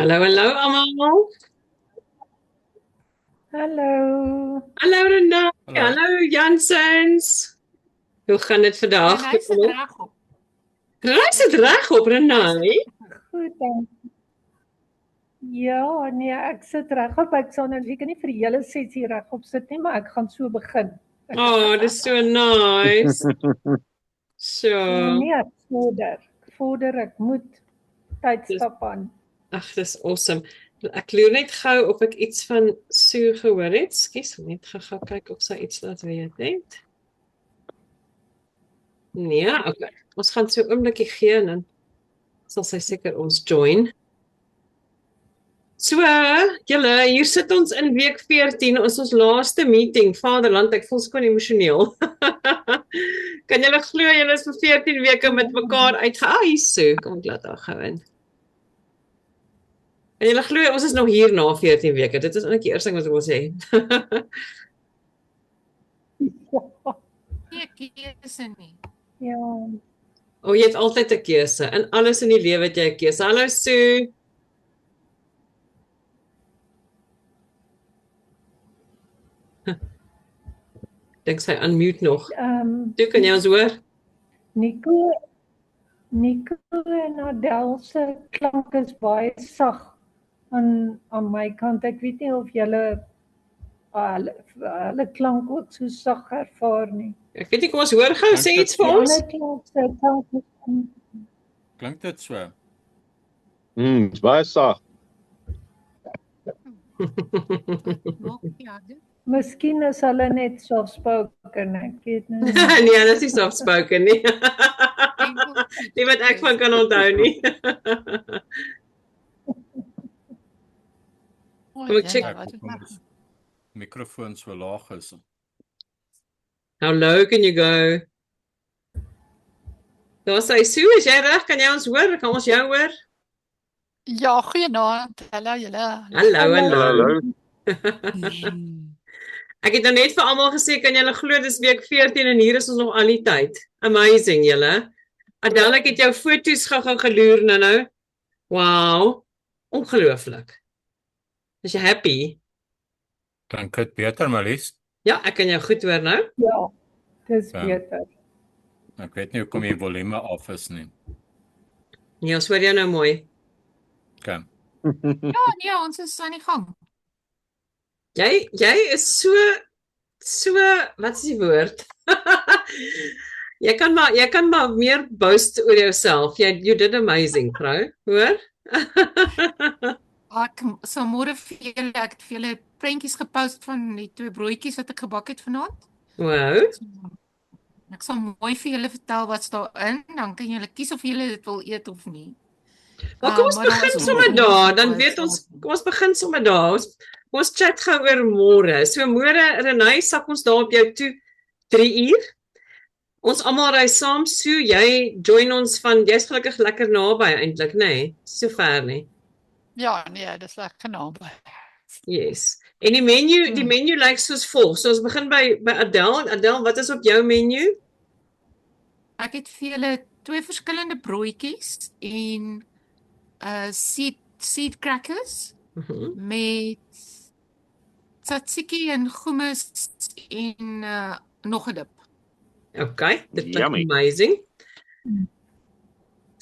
Hallo, hallo allemaal. Hallo. Hallo Renate, Hallo. hallo Janssens. Hoe gaan het vandaag? Renate se reg op. Reis het reg op, Renate? Goed dan. Ja, nee, ek sit regop. Ek sal nou seker nie vir die hele sessie regop sit nie, maar ek gaan so begin. Oh, dis so nice. So, Nee, ek vorder, ek moet tydstap aan. ag, dis awesome. Ek loer net gou of ek iets van Sue gehoor het. Skus, net gou kyk of sy iets laat weet het. Nee, okay. Ons gaan so 'n oombliekie gee en dan sal sy seker ons join. So, julle, hier sit ons in week 14, ons laaste meeting, Vaderland, ek voel skoon emosioneel. Kan julle glo julle is vir 14 weke met mekaar hier's so, kom ek laat haar gou in. En julle glo ons is nog hier na 14 weke, dit is eintlik die eerste ding wat ek wil sê. Nee, keuse nie. Ja. O, jy het altyd 'n keuse. In alles in die lewe het jy 'n keuse. Hallo Sue. Dink sy unmute nog. Toe kan jy ons hoor? Nico en Adele se klank is baie sag aan my kant. Ek weet nie of julle hulle klank ook so sag ervaar nie. Ek weet nie, kom ons hoor gou, sê iets vir ons. Klink dit so? Dis baie sag. Miskien is hulle net soft-spoken, ek weet nie. Nee, hulle is nie soft-spoken nie. Nie wat ek van kan onthou nie. Kom ek check. Mikrofoon so laag is. How low can you go? Daar sê Sue, is jy reg? Kan jy ons hoor? Kan ons jou hoor? Ja, goeienaand. Hallo julle. Hallo. Ek het nou net vir almal gesê, kan julle glo dis week 14 en hier is ons nog al die tyd. Amazing julle. Adele, ek het jou foto's gou geloer nou. Wow. Ongelooflik. Is jy happy? Klink dit beter, Marlies? Ja, ek kan jou goed hoor nou. Ja, dis beter. Ek weet nie hoekom die volume af is nie. Nee, ons hoor jou nou mooi. Okay. Ja, nee, ons is aan die gang. Jy is so wat is die woord? jy kan maar meer boast oor jouself. You did amazing, vrou. Hoor? Ek sal môre vir julle, ek het vir julle prentjies gepost van die 2 broodjies wat ek gebak het vanaand. Wow. Ek sal mooi vir julle vertel wat's daarin, dan kan julle kies of julle dit wil eet of nie. Maar kom ons begin sommer daar, dan weet ons, kom ons begin sommer daar. Ons chat gou oor môre. So môre, Renay, sak ons daar op jou toe 3 uur. Ons almal ry saam, so jy join ons van, jy's gelukkig lekker naby eintlik, nê? Nee? So ver nie. Ja, nee, dis lekker naby. Yes. En die menu lyk soos volg. So ons begin by Adele. Adele, wat is op jou menu? Ek het vir julle 2 verskillende broodjies en seed crackers met tzatziki en hummus en nog 'n dip. Okay, dit klink amazing.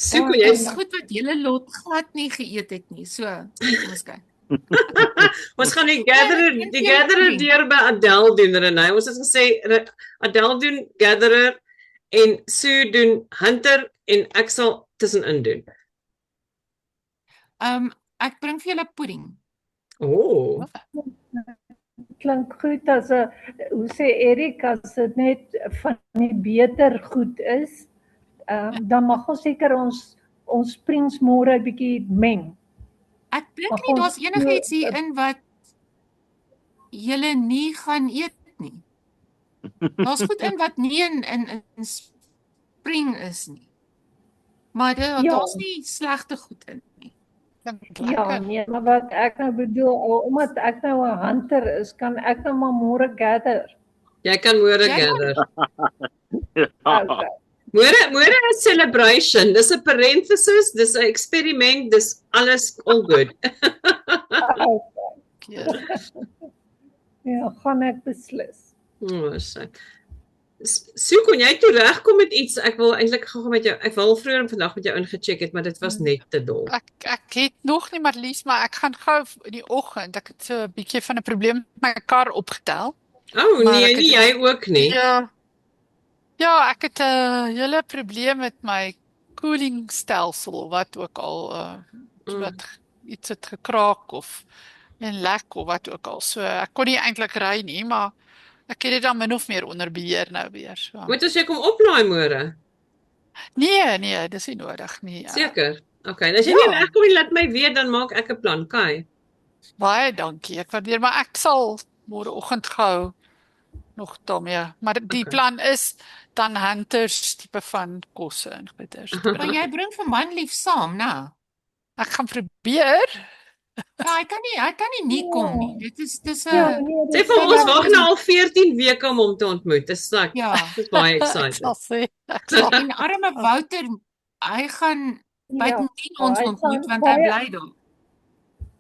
Soek jy is goed wat julle lot glad nie geëet het nie. So, kom ons kyk. Ons gaan die gatherer deur by Adele doen, Renay. Ons het gesê Adele doen gatherer en Sue doen hunter en ek sal tussenin doen. Ek bring vir julle pudding. Oh. Klink goed as hoe sê Erik, as dit net van die beter goed is, dan mag ons seker ons springs môre 'n bietjie meng. Ek dink nie daar's enigiets hierin wat julle nie gaan eet nie. Daar's goed in wat nie in spring is nie. Maar daar's nie slegte goed in nie. Ja, nee, maar wat ek nou bedoel, omdat ek nou 'n hunter is, kan ek nou maar môre gather. Jy kan môre gather. Okay. Môre is celebration. Dis 'n parenthesis, dis 'n eksperiment, dis alles all good. Ja, gaan ek beslis. Oh, shit. Sue, kon jy toe regkom met iets? Ek wil eintlik gou met jou, ek wil vroeër vandag met jou ingecheck het, maar dit was net te dol. Ek het nog nie Marlies, maar ek gaan gou in die oggend. Ek het so 'n bietjie van 'n probleem met my kar opgetel. Oh Maar nee, ek het nie jy ook nie. Ja, ek het 'n hele probleem met my koelingstelsel wat ook al wat iets het gekraak of en lek of wat ook al. So ek kon nie eintlik ry nie, maar ek het dit dan min of meer onder beheer nou weer. So. Moet ons jy kom oplaai môre? Nee, dis nie nodig nie. Seker. Okay, as jy nie regkom nie, laat my weet, dan maak ek 'n plan, Kai. Baie dankie. Ek waardeer, maar ek sal môreoggend gou nog daarmee. Maar die plan is dan Hunters tipe van kosse en goeders. Maar jy bring vir manlief saam, né? Ek gaan probeer. Ja, hy kan nie kom nie. Dit is Sê vir ons wag nou al 14 weke om hom te ontmoet. Dis like, dis baie excited. Ek sal en arme Wouter, hy gaan buitendien ons ontmoet want hy bly daar.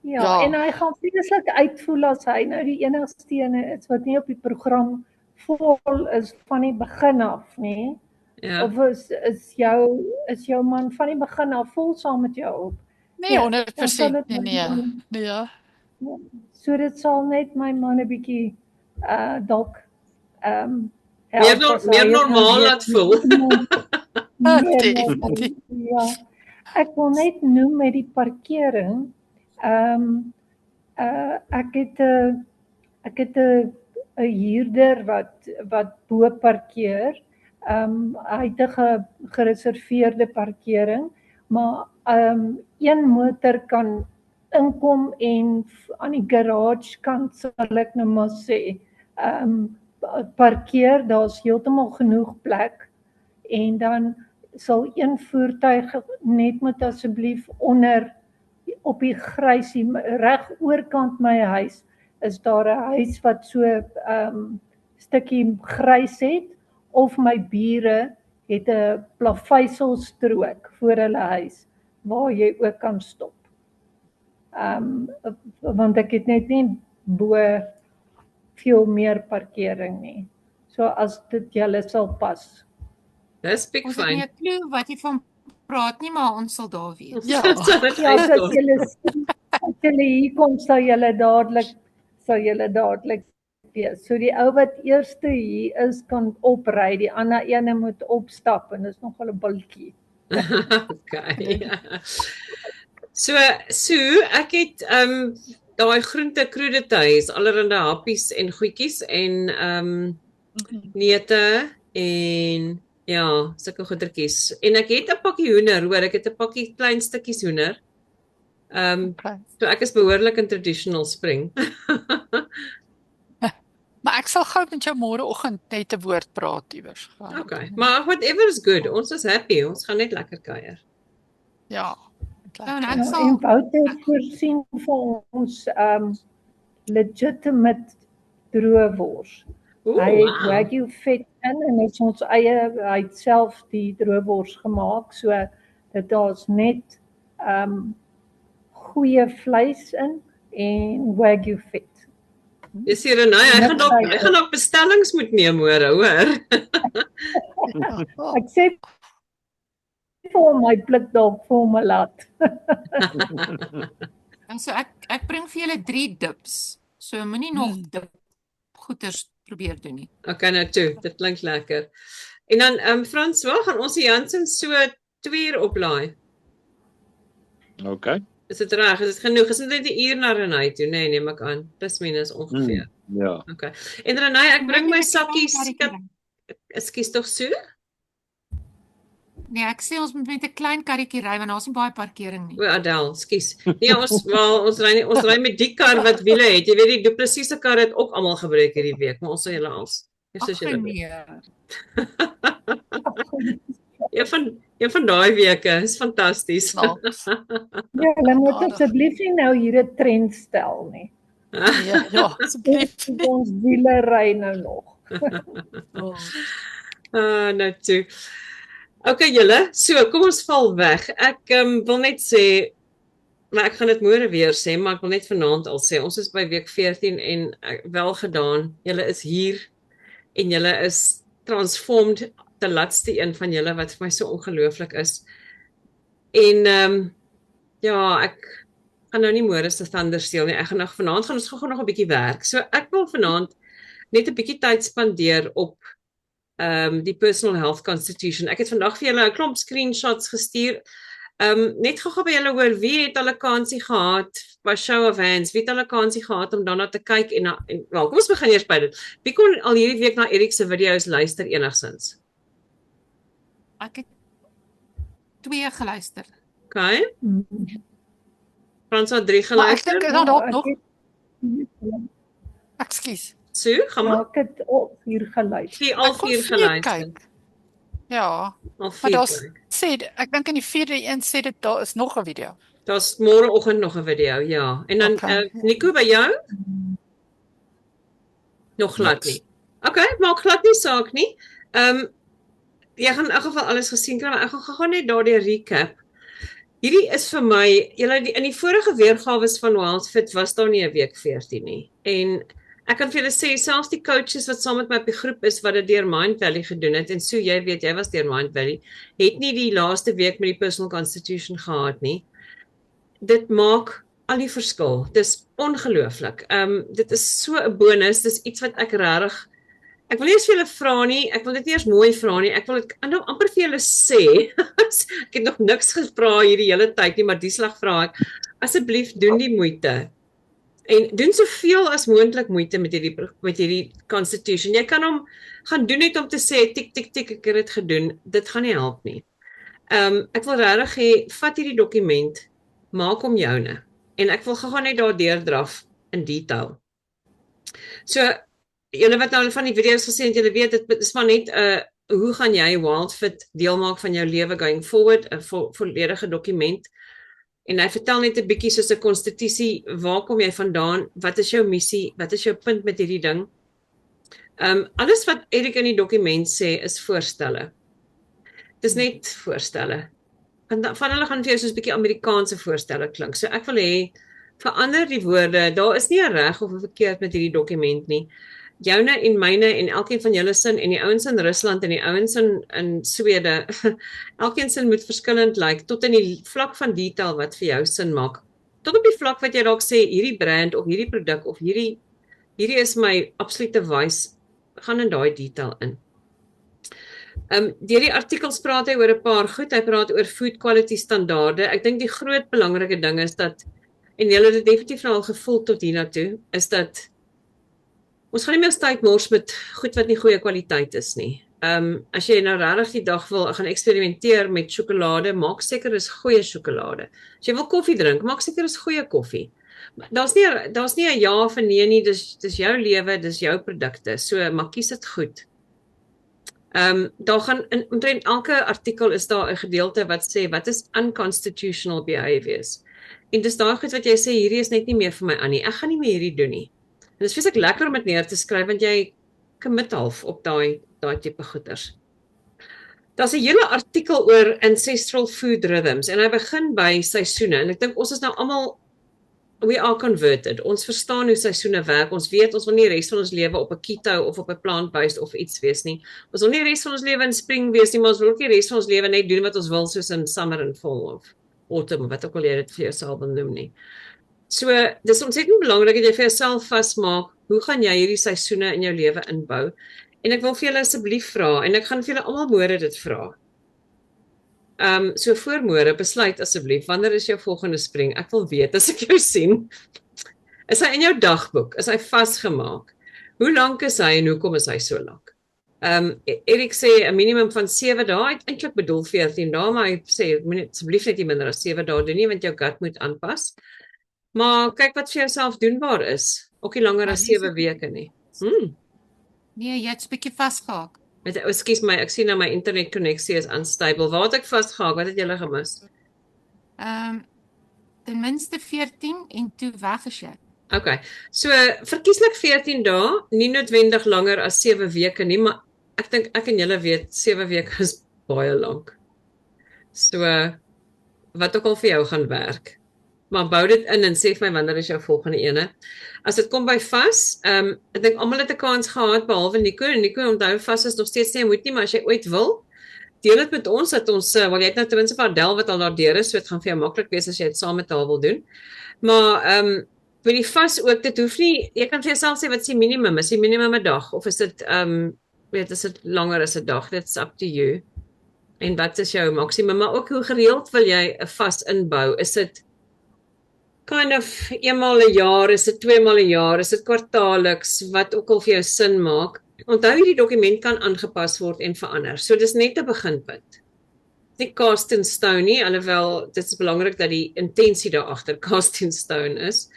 Ja, en hy gaan vreeslik uitvoel as hy nou die enigste ene is wat nie op die program vol is van die begin af, nie? Ja. Of is jou man van die begin af vol saam met jou op? Nee, 100% nee. Ja. So dit sal net my man 'n bietjie dalk meer normaal laat voel. Ja. Ek wil net noem met die parkering. Ek het 'n huurder wat bo parkeer. Hy het 'n gereserveerde parkering, maar een motor kan inkom en aan die garage kant sal ek nou maar sê parkeer, daar's heeltemal genoeg plek en dan sal een voertuig net moet asseblief onder op die grysie reg oorkant my huis is daar 'n huis wat so stukkie grys het of my bure het 'n plaveiselstrook voor hulle huis waar jy ook kan stop. Want ek het net nie bo veel meer parkering nie. So as dit julle sal pas. Dis big Ons fine. het nie 'n klou wat jy van praat nie, maar ons sal daar wees. Ja, As julle hier kom, sal julle dadelik wees. So die ou wat eerste hier is, kan opry, die ander ene moet opstap en dis nogal 'n bultjie. Okay. So, ek het daai groente crudités, allerhande happies en goedjies en neute en ja, sulke goedertjies. En ek het 'n pakkie hoender, hoor, ek het 'n pakkie klein stukkies hoender. So ek is behoorlik in traditional spring. Maar ek sal gou met jou môreoggend net 'n woord praat iewers. Okay, maar whatever is good, ons is happy, ons gaan net lekker kuier. Ja. En ek En sal Wouter voorsien vir ons legitimate droëwors. Hy het wagyu vet in en het ons eie, hy het self die droëwors gemaak, so dat daar's net goeie vleis in en wagyu vet. Dis hier en hy gaan dalk bestellings moet neem, hoor. Ek sê vir my blik dalk vir my laat. En so ek bring vir julle 3 dips. So moenie nog dip goeters probeer doen nie. Okay, nou toe, dit klink lekker. En dan François, gaan ons die Jansen so 2 uur oplaai. Okay. Is dit reg? Is dit genoeg? Is dit net 'n uur na Renay toe? Nee, neem ek aan. Plus minus ongeveer. Ja. Okay. En Renay, ek bring my sakkies. Ekskuus tog so? Nee, ek sê ons moet met 'n klein karretjie ry want daar's nie baie parkering nie. O, Adel, ekskuus. Nee, ons ry met die kar wat wiele het. Jy weet die Du Plessis se kar het ook almal gebruik hierdie week, maar ons sal julle als. Een van daai weke is fantasties. Ja, hulle moet asseblief nie nou hier 'n trend stel nie. Ja, asseblief. Ons wiele ry nou nog. Nou toe. Okay julle, so kom ons val weg. Ek wil net sê, maar ek gaan dit môre weer sê, maar ek wil net vanaand al sê, ons is by week 14 en wel gedaan. Julle is hier en julle is Transformed, die laatste een van julle wat vir my so ongelooflik is. En ja, ek gaan nou nie môre se thunder steel nie. Ek gaan vanaand gaan ons gou nog 'n bietjie werk. So ek wil vanaand net 'n bietjie tyd spandeer op die Personal Health Constitution. Ek het vandag vir julle 'n klomp screenshots gestuur. Net gou by julle hoor, wie het al 'n kansie gehad, by show of hands, wie het al 'n kansie gehad om daarna te kyk en wel, kom ons begin eers by dit. Wie kon al hierdie week na Erik se video's luister enigsins? Ek het 2 geluister. Okay. Frans het 3 Maar ek geluister. dink dan nog. Ekskuus. Sue, gaan maar. Ek het al 4 geluister. Al Ek kon 4 4 geluister. kyk. Ja, Al maar 4 daar's kyk. sê ek dink in die 4de een sê dit daar is nog 'n video. Daar's môreoggend nog 'n video, ja. En dan Okay. Nico, by jou? Nog glad nie. Okay, maak glad nie saak nie. Jy gaan in elk geval alles gesien kry, maar ek gaan gou net daardie recap. Hierdie is vir my, in die vorige weergawe van Wildfit was daar nie 'n week 14 nie. En ek kan vir julle sê, selfs die coaches wat saam met my op die groep is wat dit deur Mind Valley gedoen het, en so jy weet, jy was deur Mind Valley, het nie die laaste week met die Personal Constitution gehad nie. Dit maak al die verskil. Dis ongelooflik. Dit is so 'n bonus, dis iets wat ek regtig ek wil nie eens vir julle vra nie, ek wil dit nie eers mooi vra nie, ek wil dit amper vir julle sê. Ek het nog niks gevra hierdie hele tyd nie, maar die slag vra ek. Asseblief doen die moeite. En doen soveel as moontlik moeite met hierdie constitution. Jy kan hom gaan doen net om te sê tik tik tik ek het dit gedoen. Dit gaan nie help nie. Ek wil regtig hê vat hierdie dokument, maak hom joune. En ek wil gou net daardeur draf in detail. So julle wat nou van die video's gesien het, julle weet dit is maar net hoe gaan jy Wildfit deel maak van jou lewe going forward, 'n volledige dokument. En hy vertel net 'n bietjie soos 'n konstitusie, waar kom jy vandaan, wat is jou missie, wat is jou punt met hierdie ding? Alles wat Erik in die dokument sê is voorstelle. Dis net voorstelle. En van hulle gaan vir jou soos 'n bietjie Amerikaanse voorstelle klink. So ek wil hê verander die woorde. Daar is nie 'n reg of 'n verkeerd met hierdie dokument nie. Joune en myne en elkeen van julle sin en die ouens in Rusland en die ouens in Swede, elkeen sin moet verskillend lyk tot in die vlak van detail wat vir jou sin maak. Tot op die vlak wat jy dalk sê hierdie brand of hierdie produk of hierdie is my absolute wys, gaan in daai detail in. Deur die artikels praat hy oor 'n paar goed. Hy praat oor food quality standaarde. Ek dink die groot belangrike ding is dat, en julle het dit definitief nou al gevoel tot hiernatoe, is dat ons gaan nie meer tyd mors met goed wat nie goeie kwaliteit is nie. As jy nou regtig die dag wil gaan eksperimenteer met sjokolade, maak seker dis goeie sjokolade. As jy wil koffie drink, maak seker dis goeie koffie. Daar's nie 'n ja of 'n nee nie, dis jou lewe, dis jou produkte. So maar kies dit goed. Daar gaan in omtrent elke artikel is daar 'n gedeelte wat sê wat is unconstitutional behaviors. En dis daai goed wat jy sê hierdie is net nie meer vir my aan nie. Ek gaan nie meer hierdie doen nie. En dit is vreeslik lekker om dit neer te skryf want jy commit half op daai tipe goeders. Daar's 'n hele artikel oor ancestral food rhythms en hy begin by seisoene en ek dink ons is nou almal we are converted. Ons verstaan hoe seisoene werk. Ons weet ons wil nie res van ons lewe op 'n keto of op 'n plant-based of iets wees nie. Ons wil nie res van ons lewe in spring wees nie, maar ons wil ook nie res van ons lewe net doen wat ons wil soos in summer en fall of autumn, wat ook al jy dit vir jouself wil noem nie. So, dis ontsettend belangrik dat jy vir jouself vasmaak, hoe gaan jy hierdie seisoene in jou lewe inbou? En ek wil vir julle asseblief vra, en ek gaan vir julle almal môre dit vra. So voor môre besluit asseblief, wanneer is jou volgende spring? Ek wil weet, as ek jou sien, is hy in jou dagboek? Is hy vasgemaak? Hoe lank is hy en hoekom is hy so lank? Erik sê 'n minimum van 7 dae, hy het eintlik bedoel 14 dae, maar hy sê asseblief net nie minder as 7 dae doen nie, want jou gut moet aanpas. Maar kyk wat vir jouself doenbaar is, ook nie langer as 7 weke nie. Nee, jy het 'n bietjie vasgehaak. Ekskuus my, ek sien nou my internetkonneksie is unstable. Waar het ek vasgehaak? Wat het julle gemis? Ten minste 14 en toe weg is jy. Okay, so verkieslik 14 dae, nie noodwendig langer as 7 weke nie, maar ek dink ek en julle weet 7 weke is baie lank. So wat ook al vir jou gaan werk. Maar bou dit in en sê vir my wanneer is jou volgende ene. As dit kom by vas, ek dink almal het 'n kans gehad behalwe Nico en Nico onthou vas is nog steeds nie, jy moet nie, maar as jy ooit wil, deel dit met ons dat ons wel jy het nou ten minste vir Adel wat al daardeur is, so dit gaan vir jou maklik wees as jy dit saam met haar wil doen. Maar vir die vas ook, dit hoef nie, jy kan vir jouself sê wat is die minimum? Is die minimum 'n dag of is dit is dit langer as 'n dag? It's up to you. En wat is jou maksimum? Maar ook hoe gereeld wil jy 'n vas inbou? Is dit kind of eenmaal 'n jaar, is dit 2 maal 'n jaar, is dit kwartaalliks, wat ook al vir jou sin maak. Onthou hierdie dokument kan aangepas word en verander. So dis net 'n beginpunt. Nie cast in stone nie, alhoewel dit is belangrik dat die intensie daar agter cast in stone is.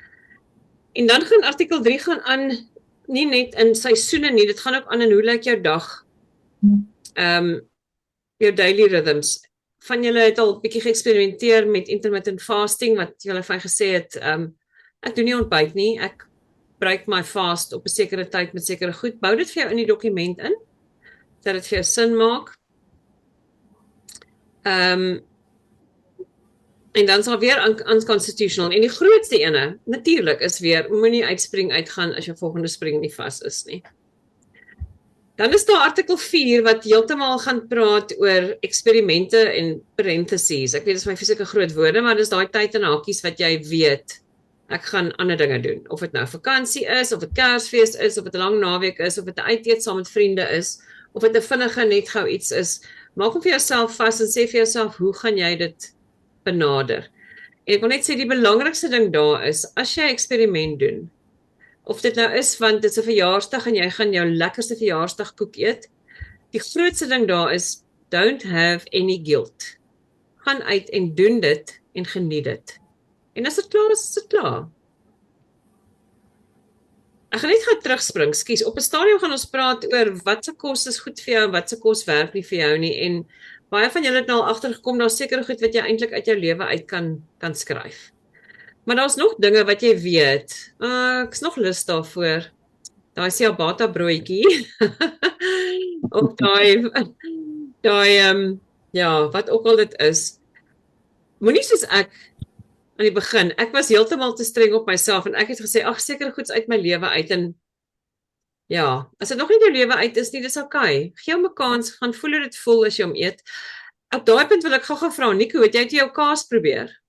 En dan gaan artikel 3 gaan aan nie net in seisoene nie, dit gaan ook aan in hoe lyk jou dag. Jou daily rhythms. Van julle het al 'n bietjie geëksperimenteer met intermittent fasting wat julle vir my gesê het, ek doen nie ontbyt nie, ek breek my fast op 'n sekere tyd met sekere goed. Bou dit vir jou in die dokument in, dat dit vir jou sin maak. En dan sal weer unconstitutional. En die grootste ene, natuurlik, is weer, moenie uitspring uitgaan as jou volgende spring nie vas is nie. Dan is daar artikel 4 wat heeltemal gaan praat oor eksperimente en parentheses. Ek weet dit is my fisieke groot woorde, maar dis daai tyd en hakies wat jy weet, ek gaan ander dinge doen. Of dit nou vakansie is, of dit Kersfees is, of dit 'n lang naweek is, of dit 'n uiteet saam met vriende is, of dit 'n vinnige net gou iets is. Maak hom vir jouself vas en sê vir jouself, hoe gaan jy dit benader? En ek wil net sê die belangrikste ding daar is, as jy 'n eksperiment doen, of dit nou is, want dit is 'n verjaarsdag en jy gaan jou lekkerste verjaarsdagkoek eet, die grootste ding daar is, don't have any guilt. Gaan uit en doen dit en geniet dit. En as dit klaar is dit klaar. Ek gaan net terugspring, skus. Op 'n stadium gaan ons praat oor wat se kos is goed vir jou en wat se kos werk nie vir jou nie. En baie van julle het nou al agtergekom, daar's sekere goed wat jy eintlik uit jou lewe uit kan skryf. Maar daar's nog dinge wat jy weet. Ek's nog lus daarvoor. Daai ciabatta broodjie. Of daai ja, wat ook al dit is. Moenie soos ek aan die begin, ek was heeltemal te streng op myself en ek het gesê, ag, sekere goeds uit my lewe uit en ja, as dit nog nie jou lewe uit is nie, dis okay. Gee hom 'n kans, gaan voel hoe dit voel as jy hom eet. Op daai punt wil ek gou vra, Nico, het jy jou kaas probeer?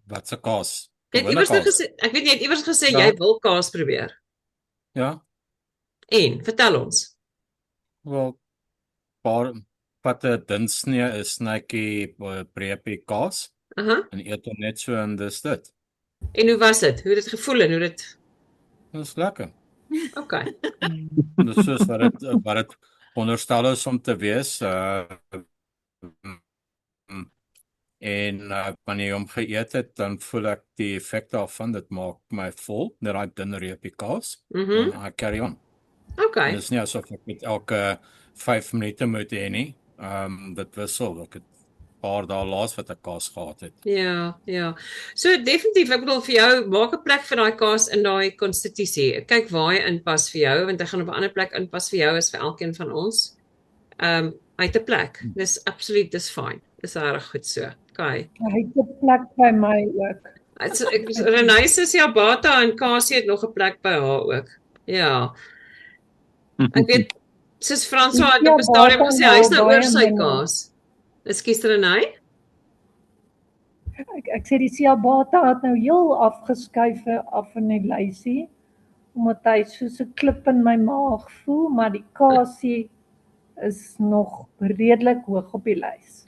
Wat se kaas? Ek weet jy het iewers gesê jy wil kaas probeer. Ja. En vertel ons. Wel, wat 'n dun snytjie breepie kaas. En eet hom net so en dis dit. En hoe was dit? Hoe het dit gevoel en hoe dit? Dis lekker. Okay. Dis soos wat dit onderstel is om te wees. En wanneer jy hom geëet het, dan voel ek die effek daarvan, dit maak my vol, net daai dun reepie kaas. En I carry on. Okay. Dis nie asof ek met elke 5 minute moet hê nie. Dit wissel, ek het paar dae laas wat ek kaas gehad het. Ja. So definitief, ek bedoel vir jou, maak 'n plek vir daai kaas in daai konstitusie. Kyk waar hy inpas vir jou, want hy gaan op 'n ander plek inpas vir jou as vir elkeen van ons. Uit 'n plek. Dis absoluut, dis fyn. Dis reg goed so. Okay. Hy het 'n plek by my ook. Renée se ciabatta en Kasie het nog 'n plek by haar ook. Ja. Ek weet, soos François het op 'n stadium gesê, hy is nou oor sy kaas. Ekskuus Renée? Ek sê die ciabatta het nou heel afgeskuif af in die lysie, omdat hy soos 'n klip in my maag voel, maar die Kasie is nog redelik hoog op die lys.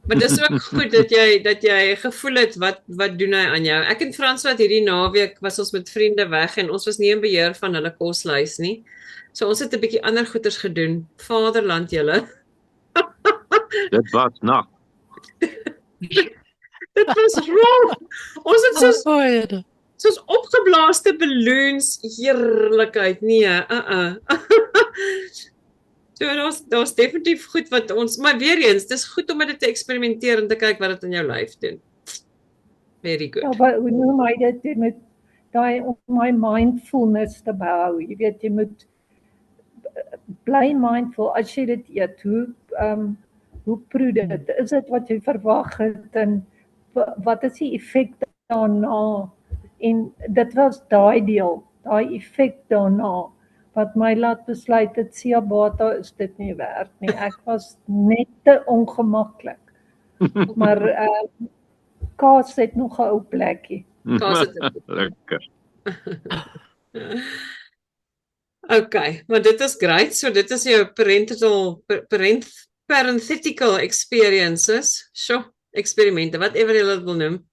Maar dis ook goed dat jy gevoel het wat doen hy aan jou. Ek en François hierdie naweek was ons met vriende weg en ons was nie in beheer van hulle koslys nie. So ons het 'n bietjie ander goeders gedoen. Vaderland julle. Dit was nag. Dit was rof. Ons het soos opgeblaaste balloons, heerlikheid. Nee, So daar's definitief goed wat ons, maar weer eens, dis goed om dit te eksperimenteer en te kyk wat dit in jou lyf doen. Very good. Ja, maar hoe noem hy dit met daai om my mindfulness te behou. Jy weet, jy moet bly mindful as jy dit eet. Hoe proe dit? Is dit wat jy verwag het en wat is die effek daarna? En dit was daai deel, daai effek daarna, wat my laat besluit het, Ciabatta is dit nie werd nie. Ek was net te ongemaklik. Maar kaas het nog 'n ou plekkie. Kaas het Lekker. Okay, maar dit is great. So dit is jou parenthetical experiences. Sjoe, eksperimente, whatever jy dit wil noem.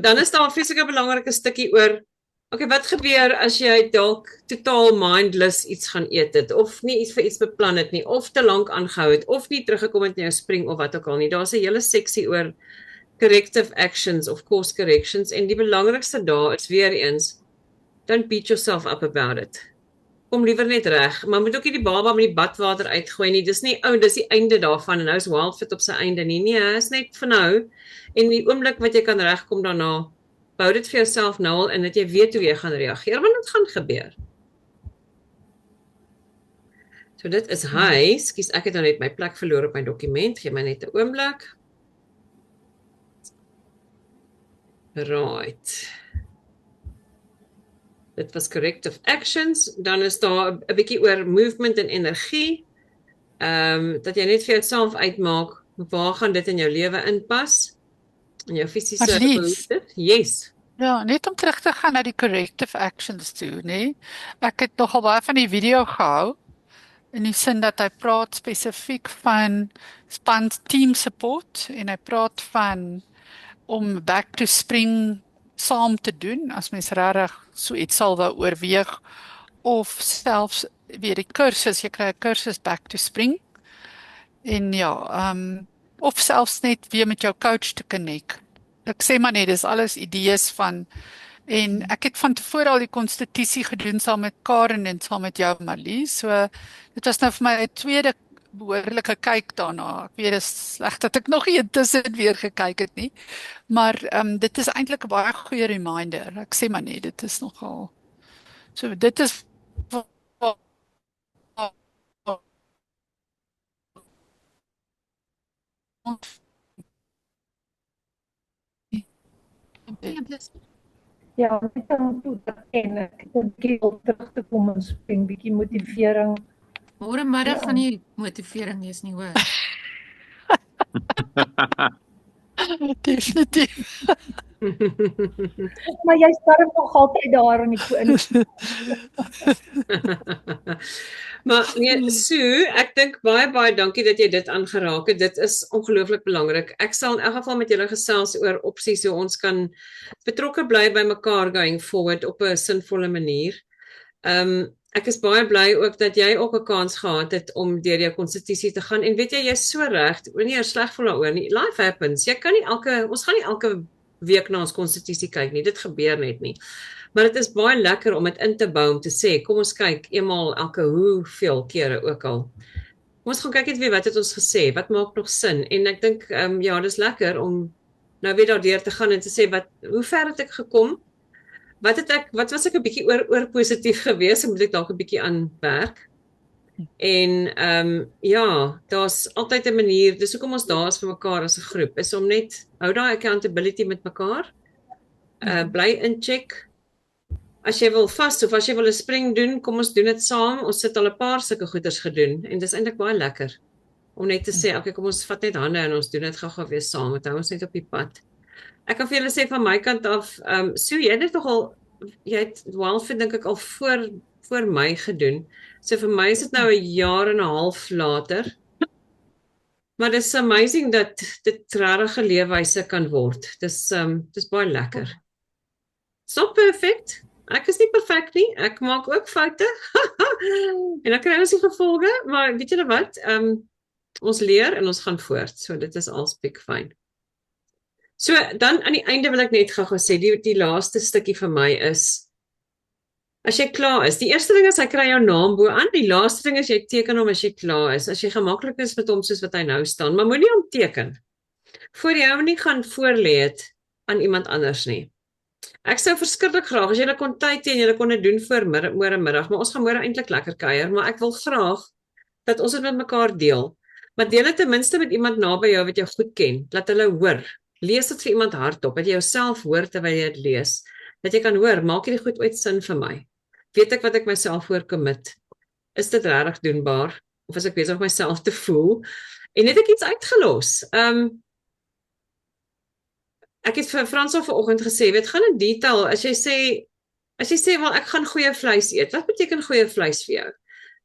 Dan is daar 'n vreeslike belangrike stukkie oor okay, wat gebeur as jy dalk totaal mindless iets gaan eet het, of nie iets vir iets beplan het nie, of te lank aangehou het, of nie teruggekom het in jou spring of wat ook al nie. Daar's 'n hele seksie oor corrective actions of course corrections, en die belangrikste daar is weer eens, don't beat yourself up about it. Kom liewer net reg, maar moet ook nie die baba met die badwater uitgooi nie. Dis nie, dis die einde daarvan en nou is Wildfit op sy einde nie. Nee, is net vir nou. En die oomblik wat jy kan regkom daarna, bou dit vir jouself nou al in dat jy weet hoe jy gaan reageer, want dit gaan gebeur. So dit is hy, skus, ek het nou net my plek verloor op my dokument, gee my net 'n oomblik. Right. Dit was corrective actions, dan is daar 'n bietjie oor movement en energie, dat jy net vir jouself uitmaak, waar gaan dit in jou lewe inpas, in jou fisiese behoeftes? Yes. Ja, net om terug te gaan na die corrective actions toe, nee. Ek het nogal baie van die video gehou, in die sin dat hy praat spesifiek van span team support, en hy praat van om back to spring saam te doen, as mens regtig so iets sal wou oorweeg, of selfs weer die kursus, jy kry 'n kursus back to spring, en ja, of selfs net weer met jou coach te connect. Ek sê maar net, dis alles idees van, en ek het van tevore al die konstitusie gedoen saam met Karen en saam met jou Marlies, so dit was nou vir my 'n tweede behoorlike kyk daarna. Ek weet, dit is sleg dat ek nog nie intussen weer gekyk het nie, maar dit is eintlik 'n baie goeie reminder. Ek sê maar net, dit is nogal, so dit is Ja, net om toe te ken, ek het 'n bietjie wil terug te kom en spring, bietjie motivering. Môre middag gaan nie motivering wees nie, hoor. definitief. Maar jy staan nog altyd daar in die Maar nee, Sue, ek dink baie dankie dat jy dit aangeraak het. Dit is ongelooflik belangrik. Ek sal in elk geval met julle gesels oor opsies hoe ons kan betrokke bly by mekaar going forward op 'n sinvolle manier. Ek is baie bly ook dat jy ook 'n kans gehad het om deur jou konstitusie te gaan, en weet jy, jy's so reg, nie sleg voel daaroor nie. Life happens. Jy kan nie ons gaan nie elke week na ons konstitusie kyk nie. Dit gebeur net nie. Maar dit is baie lekker om dit in te bou, om te sê, kom ons kyk eenmaal elke hoeveel kere ook al. Ons gaan kyk net weer wat het ons gesê, wat maak nog sin, en ek dink, ja, dis lekker om nou weer daardeur te gaan en te sê, hoe ver het ek gekom? Wat was ek 'n bietjie oor positief geweest, en moet ek dalk 'n bietjie aan werk? En ja, daar's altyd 'n manier, dis hoekom ons daar is vir mekaar as 'n groep, is om net, hou daai accountability met mekaar, bly in check. As jy wil vas, of as jy wil 'n spring doen, kom ons doen dit saam, ons sit al 'n paar sulke goeders gedoen, en dis eintlik baie lekker, om net te sê, okay, kom ons vat net hande, en ons doen dit gou weer saam, want hou ons net op die pad. Ek kan vir julle sê van my kant af, so jy het Wildfit dink ek al voor my gedoen. So vir my is dit nou 'n jaar en 'n half later. Maar dis amazing dat dit regtig 'n leefwyse kan word. Dis baie lekker. It's not perfect. Ek is nie perfek nie. Ek maak ook foute. En dan kry ons die gevolge, maar weet julle wat? Ons leer en ons gaan voort. So dit is alspiek fyn. So, dan aan die einde wil ek net gou sê, die laaste stukkie vir my is, as jy klaar is, die eerste ding is, hy kry jou naam bo aan, die laaste ding is, jy teken hom as jy klaar is, as jy gemaklik is met hom soos wat hy nou staan, maar moenie hom teken, voor jy hom nie gaan voorlê het aan iemand anders nie. Ek sou verskriklik graag, as julle kon tyd hê en julle kon dit doen voor môre middag, maar ons gaan môre eintlik lekker kuier, maar ek wil graag, dat ons dit met mekaar deel, maar deel dit ten minste met iemand naby jou wat jou goed ken, laat hulle hoor, Lees dit vir iemand hardop, dat jy jouself hoor terwyl jy dit lees. Dat jy kan hoor, maak hierdie goed ooit sin vir my? Weet ek wat ek myself voor commit? Is dit regtig doenbaar? Of is ek besig om myself te voel? En het ek iets uitgelos? Ek het vir Frans vanoggend gesê, weet, gaan in detail, as jy sê, wel, ek gaan goeie vleis eet, wat beteken goeie vleis vir jou?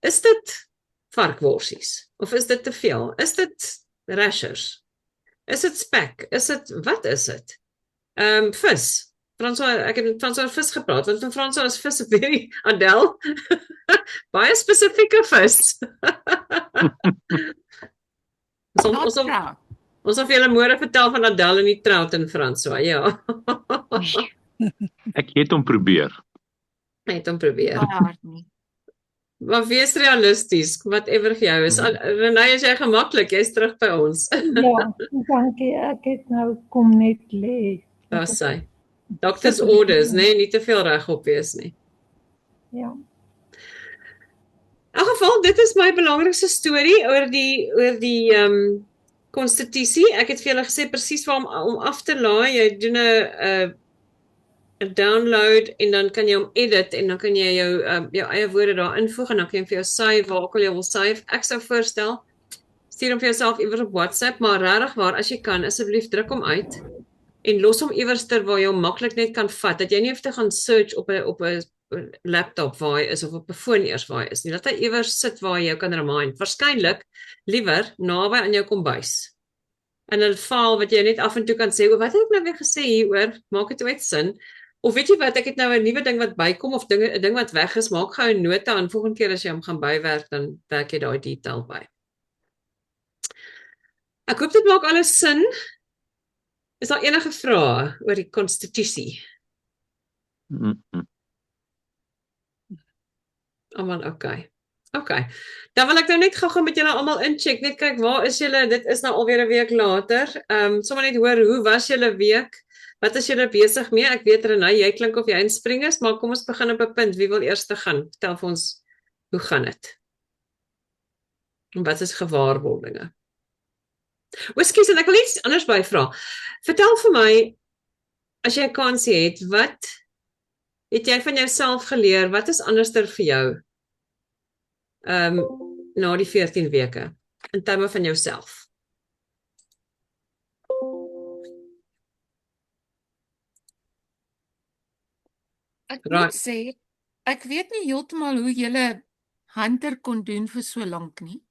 Is dit varkworsies? Of is dit te veel? Is dit rashers? Is dit spek? Wat is dit? Vis. Ek het met Frans oor vis gepraat, want van Frans is vis very Adele. Baie spesifieke vis. Ons of julle môre vertel van Adele en die trout in François, ja. Ek het hom probeer. Maar wees realisties, whatever vir jou is. Renée, is jy gemaklik? Jy's terug by ons. Ja, dankie. Ek het nou kom net lê. Daar sê. Doctor's orders, nee, nie te veel regop wees nie. Ja. In elk geval, dit is my belangrikste storie oor die konstitusie. Ek het vir julle gesê presies waar om af te laai. Jy doen 'n download en dan kan jy hom edit en dan kan jy jou eie woorde daar invoeg en dan kan jy vir jou save waar ook al jy wil save. Ek sou voorstel, stuur hom vir jouself iewers op WhatsApp, maar regtig waar, as jy kan, asseblief druk hom uit en los hom iewers ter waar jy hom maklik net kan vat, dat jy nie hoef te gaan search op 'n laptop waar hy is of op 'n foon eers waar hy is nie. Laat hy iewers sit waar jy jou kan remind. Waarskynlik liewer naby aan jou kombuis. In 'n file wat jy net af en toe kan sê, wat het ek nou weer gesê hieroor? Maak dit ooit sin? Of weet jy wat, ek het nou 'n nuwe ding wat bykom of 'n ding wat weg is, maak gou 'n nota en volgende keer as jy hom gaan bywerk, dan werk jy daai detail by. Ek hoop dit maak alles sin. Is daar enige vrae oor die konstitusie? Almal okay. Dan wil ek nou net gou-gou met julle almal incheck, net kyk waar is julle, dit is nou alweer 'n week later. Sommer net hoor, hoe was julle week? Wat is julle besig mee? Ek weet Renée, jy klink of jy inspring is, maar kom ons begin op 'n punt. Wie wil eers te gaan? Vertel vir ons, hoe gaan dit? En wat is gewaarwordinge? Ekskuus, en ek wil iets anders byvra. Vertel vir my, as jy 'n kansie het, wat het jy van jouself geleer? Wat is anderster vir jou? Na die 14 weke, in terme van jouself. Ek moet sê, ek weet nie heeltemal hoe julle Hunter kon doen vir so lank nie.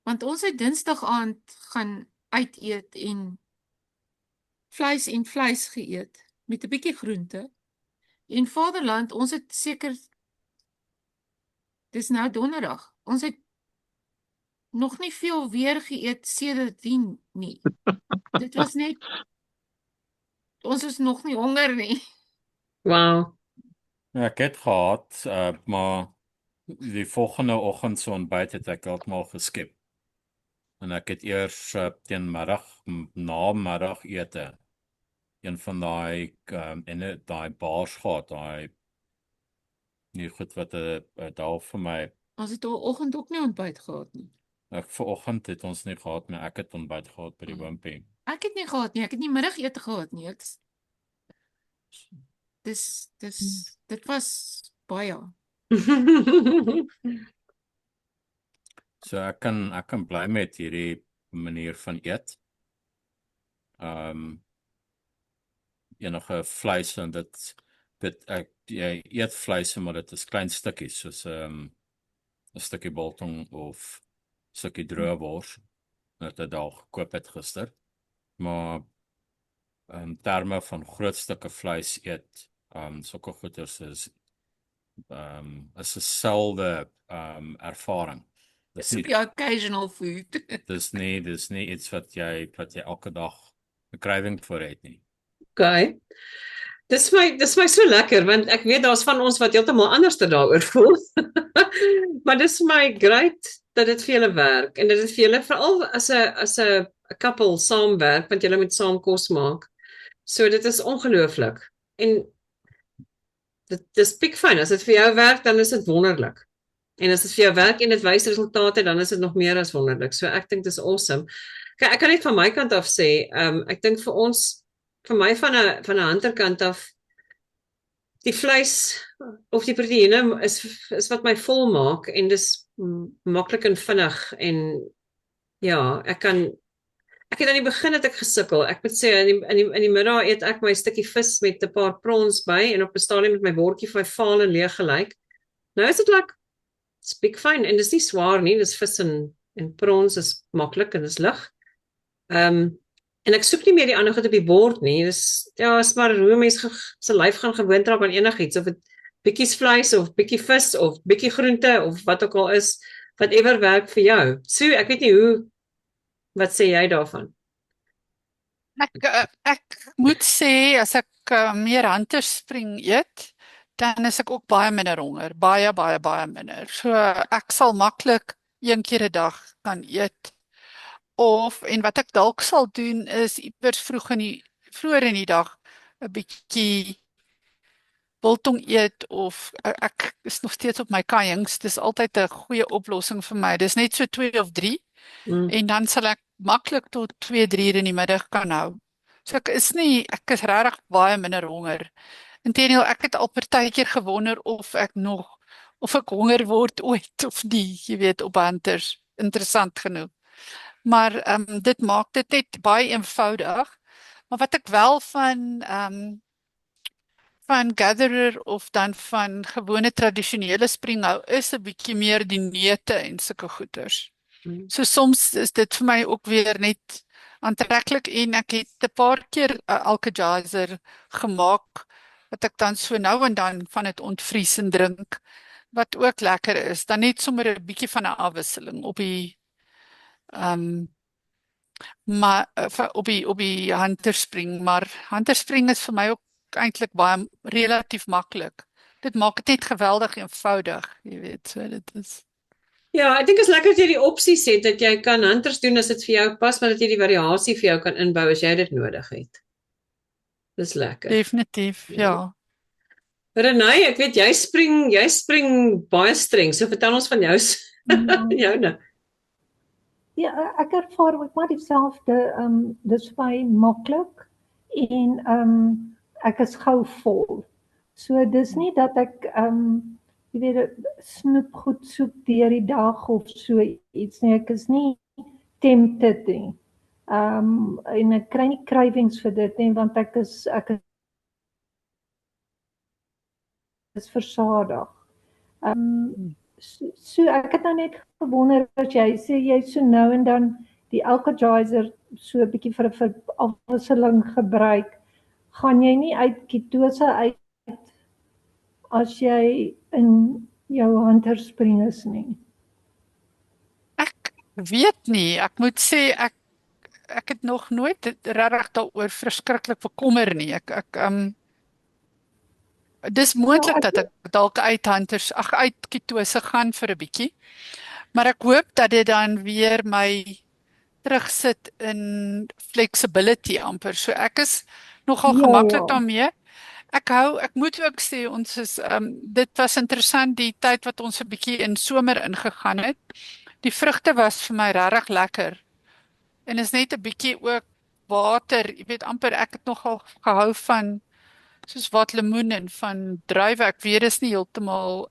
Want ons het Dinsdag aand gaan uit eet en vleis geëet met 'n bietjie groente. En Vaderland, ons het seker, dis nou Donderdag, ons het nog nie veel weer geëet sedertdien nie. Dit was net, ons is nog nie honger nie. Wow. Ja, ek het gehad, maar die volgende oggend se ontbyt het ek heeltemal geskep. En ek het eers teen namiddagete een van daai daai bars gehad, daai nie goed wat 'n daal vir my. Ons het oggend ook nie ontbyt gehad nie. Vanoggend het ons nie gehad nie, ek het ontbyt gehad by die Wimpy. Ek het nie gehad nie, ek het nie middagete gehad nie. Dit was baie. So ek kan bly met hierdie manier van eet. Enige vleis en jy eet vleis, maar dit is klein stukkies, soos 'n stukkie biltong of stukkie droë wors wat ek al gekoop het gister. Maar in terme van groot stukke vleis eet, sulke goeders is 'n selde ervaring. Dis op jou occasional food. Dis nie iets wat jy elke dag 'n craving vir het nie. Okay. Dis my so lekker, want ek weet daar's van ons wat heeltemal anders daaroor voel. Maar dis my great dat dit vir julle werk en dat dit vir julle veral as 'n couple saamwerk, want julle moet saam kos maak. So dit is ongelooflik. En dit is piekfyn. As dit vir jou werk, dan is dit wonderlik. En as dit vir jou werk en dit wys resultate, dan is dit nog meer as wonderlik. So ek dink dis awesome. Kyk, ek kan net van my kant af sê, ek dink vir my van 'n hunterkant af, die vleis of die proteïene is wat my vol maak en dis maklik en vinnig en ja, ek het aan die begin het ek gesukkel. Ek moet sê in die middag eet ek my stukkie vis met 'n paar prawns by en op 'n stadium met my bordjie vir my vaal en leeg gelyk. Nou is dit like speak fyn en dis nie swaar nie, dis vis en prawns is maklik en dis lig. En ek soek nie meer die ander goed op die bord nie. Dis is maar hoe mense se lyf gaan gewoond raak aan enigiets of dit bietjies vleis of bietjie vis of bietjie groente of wat ook al is, whatever werk vir jou. So ek weet nie wat sê jy daarvan? Ek moet sê as ek meer hunterspring eet, dan is ek ook baie minder honger, baie minder. So ek sal maklik 1 keer 'n dag kan eet. En wat ek dalk sal doen is iewers vroeër in die dag 'n bietjie biltong eet of ek is nog steeds op my kajings. Dis altyd 'n goeie oplossing vir my. Dis net so 2 of 3 en dan sal ek maklik tot 2-3 uur in die middag kan hou. So ek is regtig baie minder honger. Inteendeel, ek het al partykeer gewonder of ek honger word ooit of nie, jy weet, op hunters. Interessant genoeg. Maar dit maak dit net baie eenvoudig. Maar wat ek wel van gatherer of dan van gewone tradisionele spring hou, is 'n bietjie meer die neute en sulke goeders. So soms is dit vir my ook weer net aantreklik en ek het 'n paar keer 'n alkajaser gemaak wat ek dan so nou en dan van dit ontvries en drink, wat ook lekker is. Dan net sommer 'n bietjie van 'n afwisseling op die op die hunterspring, maar hunterspring is vir my ook eintlik baie relatief maklik. Dit maak dit net geweldig eenvoudig, jy weet, so dit is. Ja, ek dink is lekker dat jy die opsies het, dat jy kan hunters doen as dit vir jou pas, maar dat jy die variasie vir jou kan inbou as jy dit nodig het. Dis lekker. Definitief, ja. Renay, ek weet jy spring baie streng, so vertel ons van joune. Ja, ek ervaar ook maar dieselfde, dis vir my maklik en ek is gou vol. So dis nie dat ek jy weet, snoepgoed soek deur die dag of so iets nie. Ek is nie tempted nie. En ek kry nie cravings vir dit nie, want ek is versadig. So ek het nou net gewonder as jy sê jy so nou en dan die alkajaser so 'n bietjie vir 'n afwisseling gebruik, gaan jy nie uit ketose uit as jy in jou hunterspring is nie? Ek weet nie, ek moet sê ek het nog nooit regtig daaroor verskriklik bekommer nie. Dis moontlik dat ek dalk uit ketose gaan vir 'n bietjie. Maar ek hoop dat dit dan weer my terugsit in flexibility amper. So ek is nogal gemaklik daarmee. Ek moet ook sê ons is dit was interessant die tyd wat ons 'n bietjie in somer ingegaan het. Die vrugte was vir my regtig lekker. En is net 'n bietjie ook water, jy weet amper ek het nogal gehou van soos wat lemoen en van druiwe. Ek weet is nie heeltemal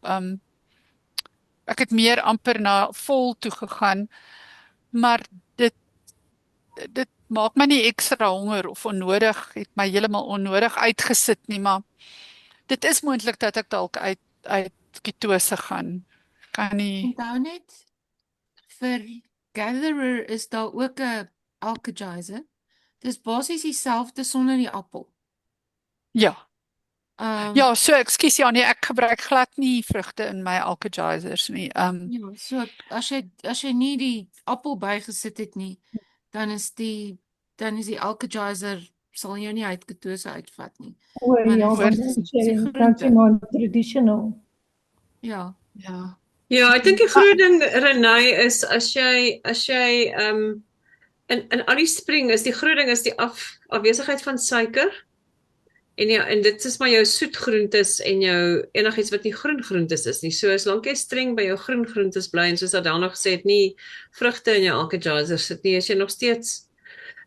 ek het meer amper na vol toe gegaan, maar dit maak my nie ekstra honger of onnodig, het my heeltemal onnodig uitgesit nie, maar dit is moontlik dat ek dalk uit ketose gaan. Kan nie. Onthou net, vir gatherer is daar ook 'n alkajaser. Dis basies dieselfde sonder die appel. Ja. Ja, so ekskuus nee, ek gebruik glad nie vrugte in my alkajasers nie. Ja, so as jy nie die appel bygesit het nie, dan is die alkajaser sal jou nie uit ketose uitvat nie. Want dit is maar traditional. Ja. Ja, ek dink die groot ding, Renay, is as jy in al die spring is die groot ding is die afwesigheid van suiker. En dit is maar jou soetgroentes en jou enigiets wat nie groengroentes is nie. So as lank jy streng by jou groengroentes bly en soos Adel nog gesê het, nie vrugte in jou alkajaiser sit nie, as jy nog steeds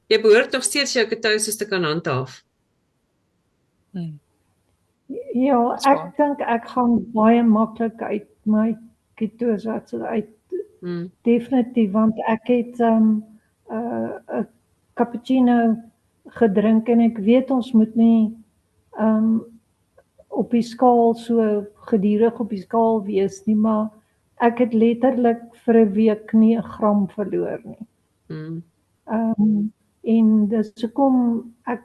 jy behoort nog steeds jou ketoses te kan handhaaf. Ja, ek dink ek gaan baie maklik uit my ketose uit. Definitief, want ek het 'n cappuccino gedrink en ek weet ons moet nie op die skaal so gedurig op die skaal wees nie, maar ek het letterlik vir 'n week nie 'n gram verloor nie. En dis hoekom ek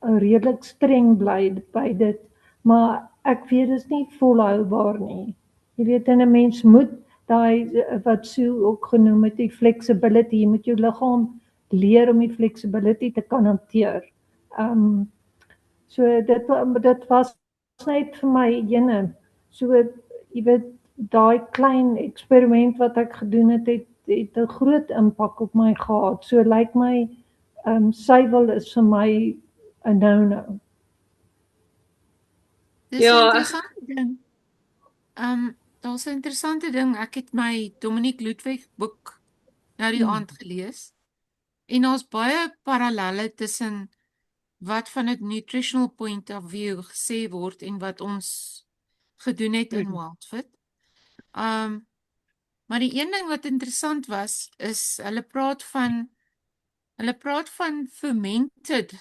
redelik streng bly by dit, maar ek weet dit is nie volhoubaar nie. Jy weet, en 'n mens moet daai wat Sue ook genoem het, die flexibility, jy moet jou liggaam leer om die flexibility te kan hanteer. So dit was net vir my ene. So jy weet, daai klein eksperiment wat ek gedoen het, het 'n groot impak op my gehad. So lyk my suiwel is vir my 'n no-no. Dis 'n interessante ding. Daar's 'n interessante ding. Ek het my Dominique Ludwig boek nou die aand gelees. En daar's baie parallelle tussen wat van 'n nutritional point of view gesê word en wat ons gedoen het in Wildfit. Maar die een ding wat interessant was, is hulle praat van fermented.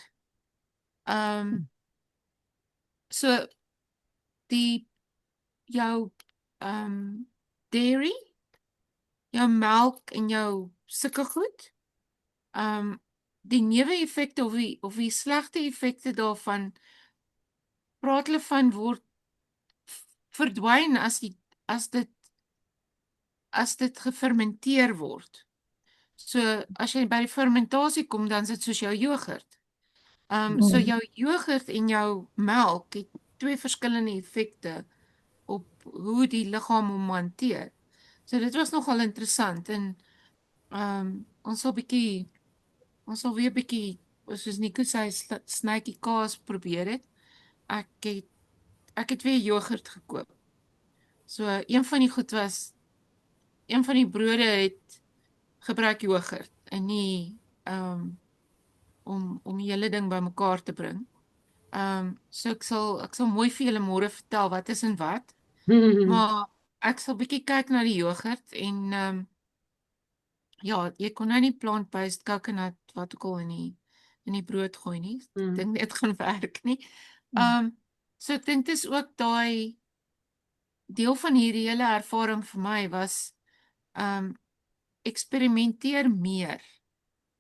So jou dairy, jou melk en jou sulke goed, die neeweffekte of die slegte effekte daarvan, praat hulle van word verdwyn as dit gefermenteer word. So as jy by die fermentasie kom, dan is dit soos jou yoghurt. So jou yoghurt en jou melk het twee verskillende effekte op hoe die liggaam hom hanteer. So dit was nogal interessant en ons sal weer bietjie, soos Nico sê, snytjie kaas probeer het. Ek het weer yoghurt gekoop. So een van die goed was, een van die brode het gebruik yoghurt en nie om die hele ding bymekaar te bring. So ek sal mooi vir julle môre vertel wat is en wat. Maar ek sal bietjie kyk na die yoghurt en ja, jy kon nou nie plant-based coconut wat ook al in die brood gooi nie. Ek dink dit gaan werk nie. So ek dink dis ook daai deel van hierdie hele ervaring vir my was eksperimenteer meer,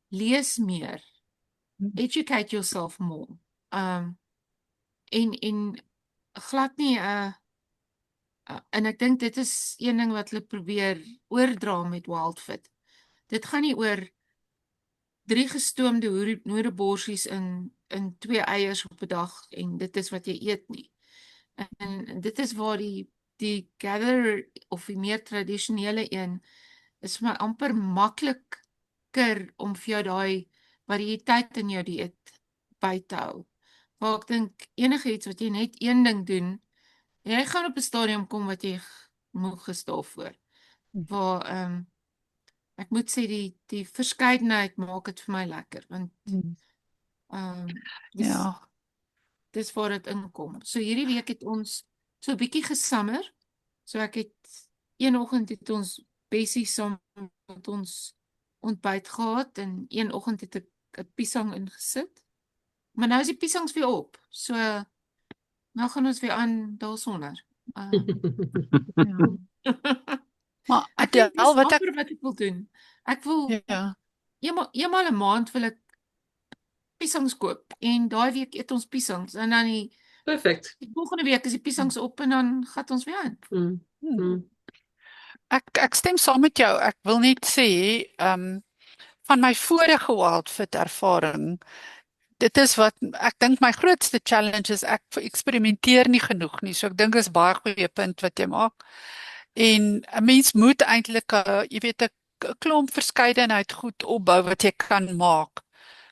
lees meer, educate yourself more. En glad nie en ek dink dit is een ding wat hulle probeer oordra met Wildfit. Dit gaan nie oor 3 gestoomde hoereborsies in 2 eiers op 'n dag en dit is wat jy eet nie. En dit is waar die gather of die meer tradisionele een is vir my amper makliker om vir jou daai variëteit in jou dieet by te hou. Maar ek dink enige iets wat jy net een ding doen, jy gaan op 'n stadium kom wat jy moeg is daarvoor. Waar ek moet sê die verskeidenheid maak dit vir my lekker want dis waar dit inkom. So hierdie week het ons so 'n bietjie gesammer. So ek het een oggend het ons bessie saam met ons ontbyt gehad en een oggend het ek 'n piesang ingesit. Maar nou is die piesangs weer op. So nou gaan ons weer aan daarsonder. Maar ek dink dis wat ek wil doen. Ek wil eenmal 'n maand wil ek piesangs koop en daai week eet ons piesangs en dan perfect. Die volgende week is die piesangs op en dan gaan ons weer aan. Ek stem saam met jou. Ek wil net sê van my vorige Wildfit ervaring, dit is wat ek dink my grootste challenge is, ek eksperimenteer nie genoeg nie. So ek dink is baie goeie punt wat jy maak. En 'n mens moet eintlik jy weet 'n klomp verskeidenheid goed opbou wat jy kan maak.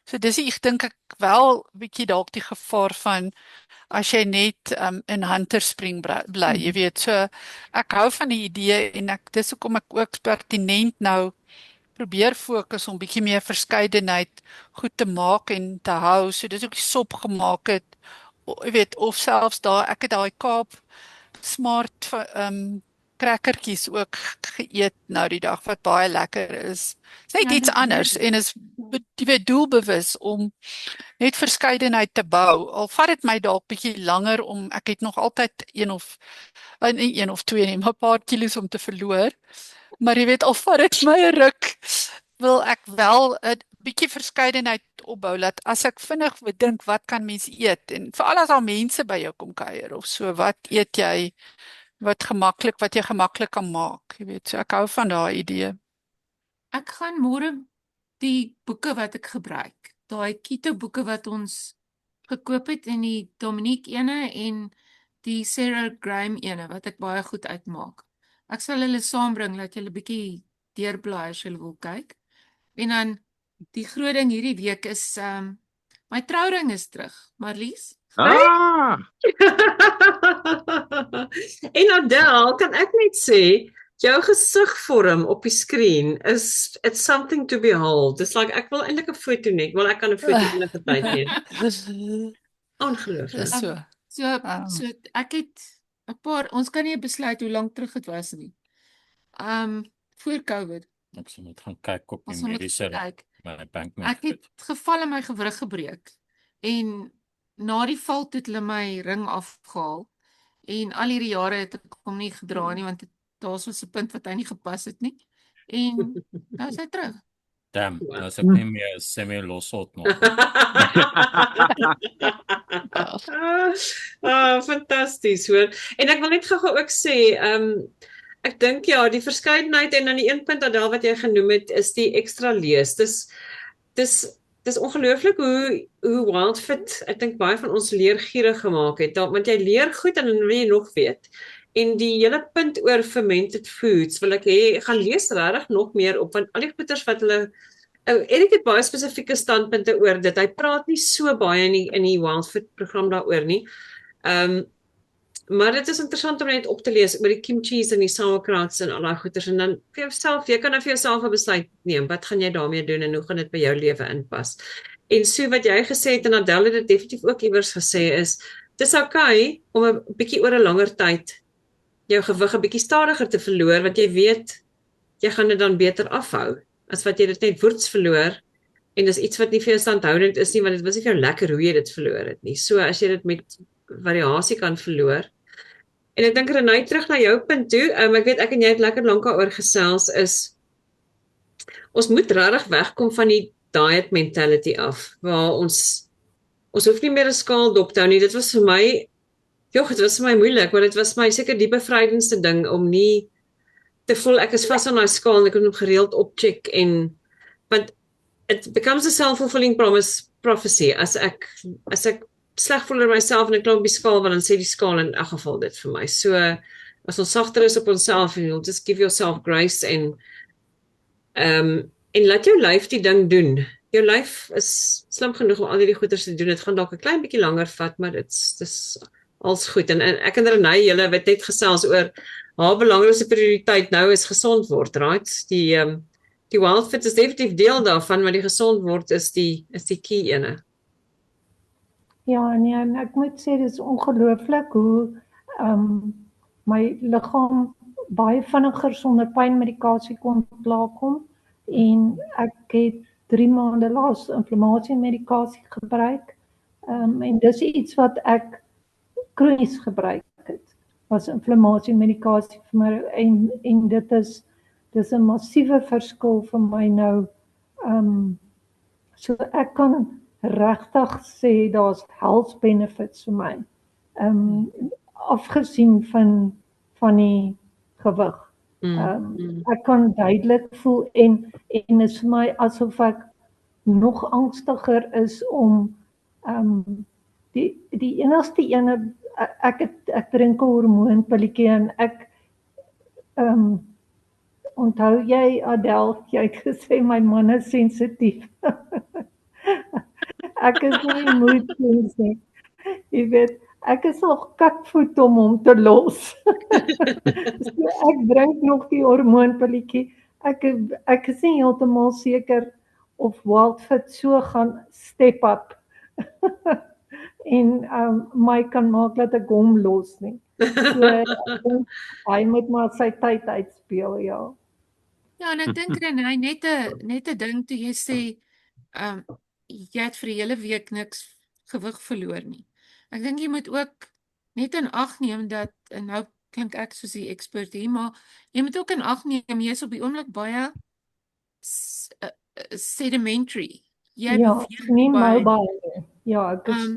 So dis ek dink ek wel bietjie dalk die gevaar van as jy net in Hunterspring bly, jy weet, so ek hou van die idee en dis hoekom ek ook pertinent nou probeer fokus om bietjie meer verskeidenheid goed te maak en te hou. So dis ook die sop gemaak het, jy weet, of selfs ek het daai Kaap Smart crackertjies ook geëet nou die dag wat baie lekker is. Dis net iets anders en is jy weet doelbewus om net verskeidenheid te bou. Al vat dit my dalk bietjie langer ek het nog altyd een of twee nie, maar 'n paar kilos om te verloor. Maar jy weet, al vat dit my 'n ruk, wil ek wel 'n bietjie verskeidenheid opbou, dat as ek vinnig dink, wat kan mens eet? En veral as daar mense by jou kom kuier of so, wat eet jy, wat jy gemaklik kan maak, jy weet, so ek hou van daai idee. Ek gaan môre die boeke wat ek gebruik, daai keto boeke wat ons gekoop het en die Dominique ene en die Sarah Graham ene wat ek baie goed uitmaak. Ek sal hulle saambring, laat julle bietjie deurblaai as julle wil kyk. En dan, die groot ding hierdie week is, my trouring is terug, Marlies. Ah, En Adele, kan ek net sê, jou gesigvorm op die skerm it's something to behold. Dis like, ek wil eintlik 'n foto net, wel ek kan 'n foto enige tyd neem. Ongelooflik. Dis so. So ek het 'n paar, ons kan nie besluit hoe lank terug het was nie. Voor COVID. Ek sal net gaan kyk op Ons die sal net mediese kyk. my bank Ek het geval en my gewrig gebreek. En na die val het hulle my ring afgehaal. En al hierdie jare het ek hom nie gedra nie, want daar was so 'n punt wat hy nie gepas het nie. En nou is hy terug. Damn, nou is ek nie meer semi-loshot nog. Fantasties hoor. En ek wil net gou ook sê, ek dink ja, die verskeidenheid en dan die een punt Adele wat jy genoem het, is die ekstra lees. Dis ongelooflik hoe Wildfit, ek dink baie van ons leergierig gemaak het, want jy leer goed en dan wil jy nog weet. En die hele punt oor fermented foods, wil ek hê, gaan lees regtig nog meer op, want al die goeters wat hulle, Erik het baie spesifieke standpunte oor dit, hy praat nie so baie in die Wildfit program daaroor nie, maar dit is interessant om net op te lees oor die kimchi en die sauerkrauts en al daai goeters, en dan vir jouself, jy kan dan vir jouself 'n besluit neem, wat gaan jy daarmee doen en hoe gaan dit by jou lewe inpas. En so wat jy gesê het, en Adele het dit definitief ook iewers gesê, is, dis okay om 'n bietjie oor 'n langer tyd jou gewig 'n bietjie stadiger te verloor, want jy weet, jy gaan dit dan beter afhou, as wat jy dit net woords verloor, en dis iets wat nie vir jou standhoudend is nie, want dit was nie vir jou lekker hoe jy dit verloor het nie. So as jy dit met variasie kan verloor. En ek dink Renay, terug na jou punt toe, ek weet ek en jy het lekker lank daaroor gesels, is ons moet regtig wegkom van die diet mentality af, waar ons hoef nie meer 'n skaal dop te hou nie. Dit was vir my, dit was vir my moeilik, want dit was my seker die bevrydendste ding om nie te voel ek is vas aan daai skaal en ek moet hom gereeld opcheck, en want it becomes a self-fulfilling prophecy as ek sleg voel oor myself en ek klim op die skaal, want dan sê die skaal in elk geval dit vir my. So as ons sagter is op onsself en you'll just give yourself grace en laat jou lyf die ding doen. Jou lyf is slim genoeg om al die goeders te doen. Dit gaan dalk 'n klein bietjie langer vat, maar dis als goed. En ek en Renay, julle het net gesels oor haar belangrikste prioriteit nou is gesond word, right? Die Wildfit is definitief deel daarvan, maar die gesond word is die key ene. Ja, nee, en ek moet sê, dit is ongelooflik hoe my liggaam baie vinniger sonder pynmedikasie kon klaarkom, en ek het 3 maande laas inflammasiemedikasie gebruik, en dis iets wat ek kronies gebruik het, was inflammasiemedikasie vir my, en dis 'n massiewe verskil vir my nou, so ek kan regtig sê daar's health benefits vir my, afgesien van die gewig. Ek kan duidelik voel, en is vir my asof ek nog angstiger is om die enigste ene, ek drink 'n hormoonpilletjie, en ek onthou jy, Adele, jy het gesê my man is sensitief. Ek is nie moed swings nie. Jy weet, ek is al katvoet om hom te los. So ek drink nog die hormoonpilletjie. Ek is nie heeltemal seker of Wildfit so gaan step up en my kan maak dat ek hom los nie. So ek dink hy moet maar sy tyd uitspeel, ja. Ja, en ek dink Renée, net 'n ding toe jy sê, jy het vir die hele week niks gewig verloor nie. Ek dink jy moet ook net in ag neem dat, en nou klink ek soos die expert hier, maar jy moet ook in ag neem, jy is op die oomblik baie sedimentary. Jy Ja, beweeg nie baie. mobile nie. Ja, ek is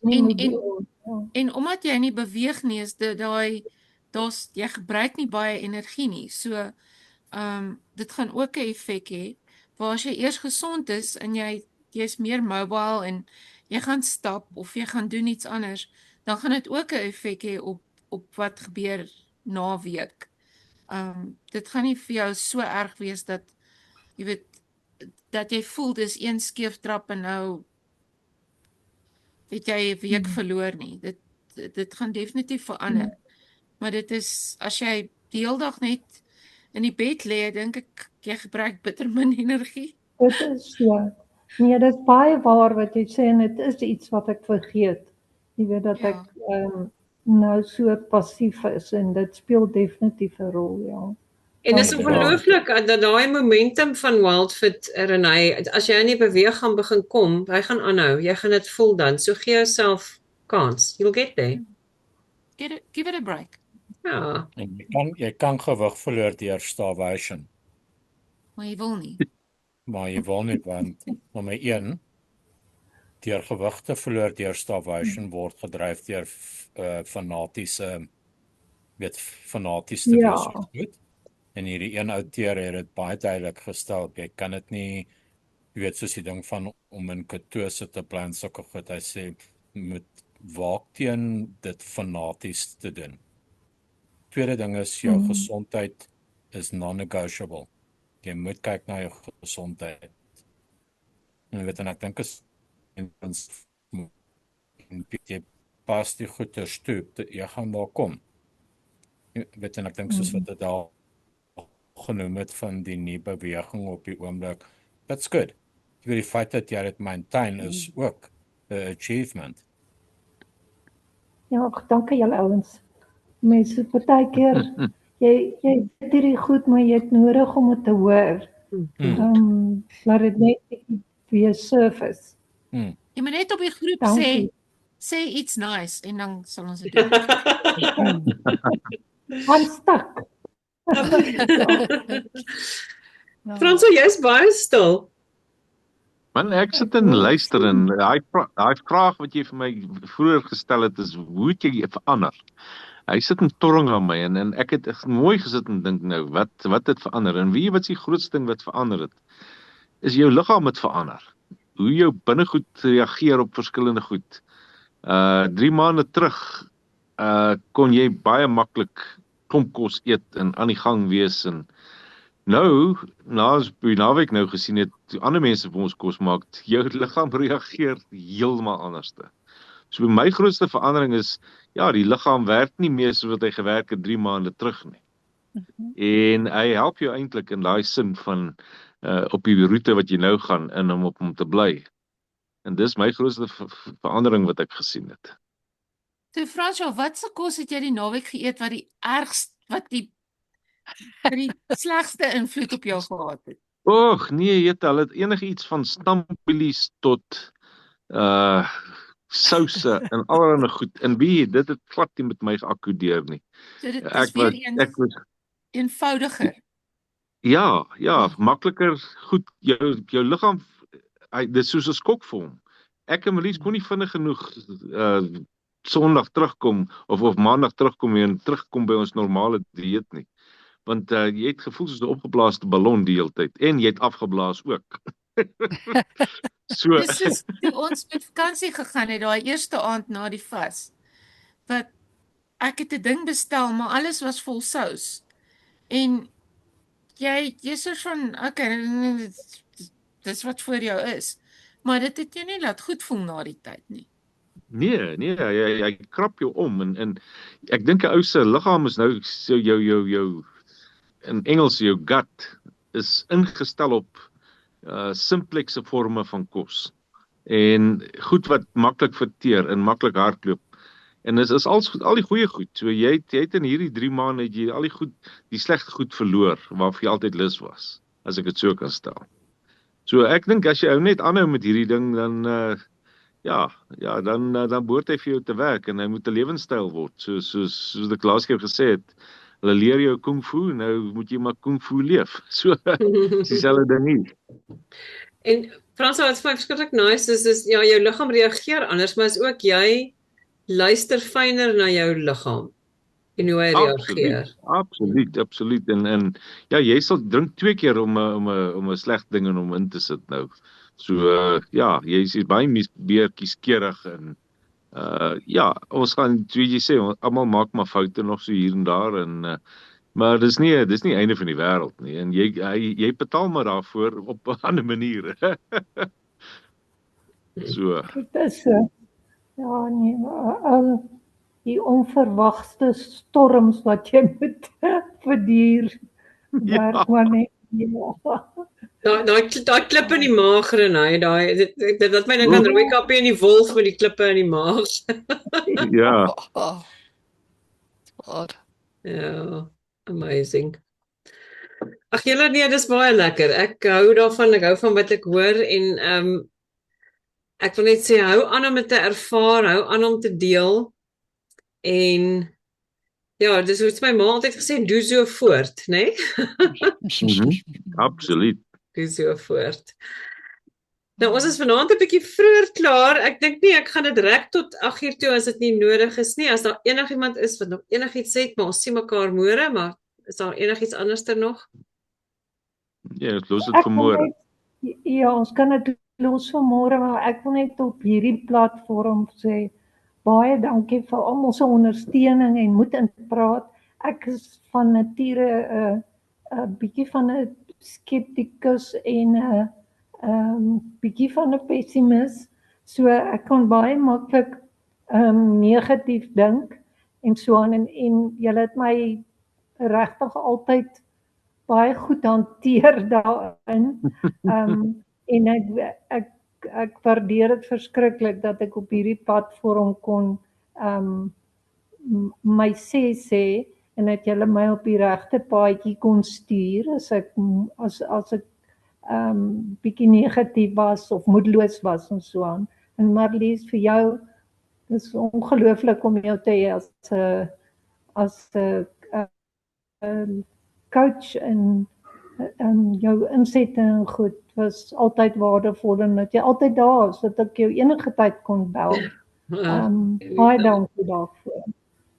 nie mobiel. Ja. En omdat jy nie beweeg nie, is jy gebruik nie baie energie nie. So, dit gaan ook 'n effek hê. Waar as jy eers gesond is en jy's meer mobile en jy gaan stap of jy gaan doen iets anders, dan gaan dit ook 'n effek hê op wat gebeur na week. Dit gaan nie vir jou so erg wees dat jy weet dat jy voel dis een skeef trap en nou het jy 'n week verloor nie. Dit gaan definitief verander. Maar dit is as jy die hele dag net in die bed lê, dink ek jy gebruik bitter min energie. Dit is ja. Nee, dit is baie waar wat jy sê en dit is iets wat ek vergeet. Jy weet dat Ja. ek nou so passief is en dit speel definitief 'n rol, ja. En dis Dankie. ongelooflik dat daai momentum van Wildfit, Renée, as jy in die beweeg gaan begin kom, hy gaan aanhou. Jy gaan dit voel dan. So gee jouself kans. You'll get there. Give it a break. Ja. En jy kan gewig verloor deur starvation, Maar jy wil nie. maar jy wil nie want nommer 1 deur gewig te verloor deur starvation word gedryf deur fanatiese Ja. wees wat goed. En hierdie een outeer het dit baie duidelik gestel, jy kan dit nie, jy weet soos die ding van om in ketose te bly en sulke goed, hy sê moet waak teen dit fanaties te doen. Tweede ding is jou gesondheid is non-negotiable. Jy moet kyk na jou gesondheid. En weet en ek dink is en jy pas die goeie stoep, jy gaan daar kom. Weet en ek dink soos wat dit daar genoem het van die nie beweging op die oomblik, that's good. Jy weet die feit dat jy dit maintain is ook 'n achievement. Ja, dankie julle ouens. Mense partykeer jy weet hierdie goed, maar jy het nodig om dit te hoor. Laat dit net weer surface. Jy moet net op die groep Dankie. sê iets nice en dan sal ons dit doen. I'm stuck. Frans, jy's baie stil. Man, ek sit en luister en daai vraag wat jy vir my vroeër gestel het is, hoe het jy verander? Hy sit en torring aan my en ek het mooi gesit en dink nou, wat het verander? En weet jy wat is die grootste ding wat verander het? Is jou liggaam het verander. Hoe jou binnegoed reageer op verskillende goed. 3 maande terug kon jy baie maklik klomp kos eet en aan die gang wees en nou, naas die naweek nou gesien het, ander mense vir ons kos maak, jou liggaam reageer heeltemal anderste. So my grootste verandering is, ja, die liggaam werk nie meer soos wat hy gewerk het 3 maande terug nie. En hy help jou eintlik in daai sin van op die roete wat jy nou gaan in om op hom te bly. En dis my grootste verandering wat ek gesien het. So Fransjo, wat se kos het jy die naweek geëet wat die slegste invloed op jou gehad het? Och, nee, hulle het enigiets van stamppelies tot souse en allerlei goed. En dit het glad nie met my geakkodeer nie. So dit is weer eenvoudiger. Ja, makliker, goed, jou liggaam, dit is soos 'n skok vir hom. Ek en Marlies kon nie vinnig genoeg Sondag terugkom of Maandag terugkom en terugkom by ons normale dieet nie. Want jy het gevoel soos 'n opgeblaaste ballon die hele tyd en jy het afgeblaas ook. So Dis soos toe ons met vakansie gegaan het, daai eerste aand na die vas. Wat ek het 'n ding bestel, maar alles was vol sous. En jy is so van, okay, dis wat voor jou is. Maar dit het jou nie laat goed voel na die tyd nie. Nee, jy krap jou om en ek dink 'n ou se liggaam is nou so jou in Engels jou gut is ingestel op simplekse forme van kos en goed wat maklik verteer en maklik hardloop. En dit is al die goeie goed. So jy het in hierdie 3 maande het jy al die slegte goed verloor waarvoor jy altyd lus was, as ek dit so kan stel. So ek dink as jy ou net aanhou met hierdie ding dan dan behoort hy vir jou te werk en hy moet 'n lewenstyl word. Soos ek laas keer gesê het, hulle leer jou kung fu, nou moet jy maar kung fu leef. So dis dieselfde ding hier. En Frans, wat vir my verskriklik nice is ja, jou liggaam reageer anders, maar is ook jy luister fyner na jou liggaam en hoe hy reageer. Absoluut. En ja, jy sal drink 2 keer om 'n sleg ding in hom in te sit nou. So jy is baie meer kieskeurig en ons gaan, soos jy sê, almal maak maar foute nog so hier en daar en maar dis nie einde van die wêreld nie en jy betaal maar daarvoor op 'n ander manier. So. Dit is ja nee, al die onverwagte storms wat jy moet verduur, werk maar net. Daai klippe in die maag, Renay, dit laat my dink aan Rooikappie en die wolf met die klippe in die maag. Ja. Ja, amazing. Ag julle nee, dis baie lekker. Ek hou daarvan, ek hou van wat ek hoor en ek wil net sê hou aan om dit te ervaar, hou aan om te deel en ja, dis hoe my ma altyd gesê, doe so voort, né? Absoluut. Doe so voort. Nou ons is vanaand 'n bietjie vroeër klaar. Ek dink nie ek gaan dit rek tot 8uur toe as dit nie nodig is nie. As daar enigiemand is wat nog enigiets sê, maar ons sien mekaar môre, maar is daar enigiets anderster nog? Ja, ons los dit vir môre. Ja, ons kan dit los vir môre, maar ek wil net op hierdie platform sê baie dankie vir almal se ondersteuning en moed in praat. Ek is van nature 'n bietjie van 'n skeptikus en 'n bietjie van 'n pessimis. So ek kan baie maklik negatief dink en so aan en julle het my regtig altyd baie goed hanteer daarin. En ek waardeer dit verskriklik dat ek op hierdie platform kon my sê en dat julle my op die regte paadjie kon stuur as ek bietjie negatief was of moedeloos was en so aan. En Marlies, vir jou, dis ongelooflik om jou te hê as 'n coach en jou insette en goed was altyd waardevol en dat jy altyd daar is, dat ek jou enige tyd kon bel. Baie dankie daarvoor.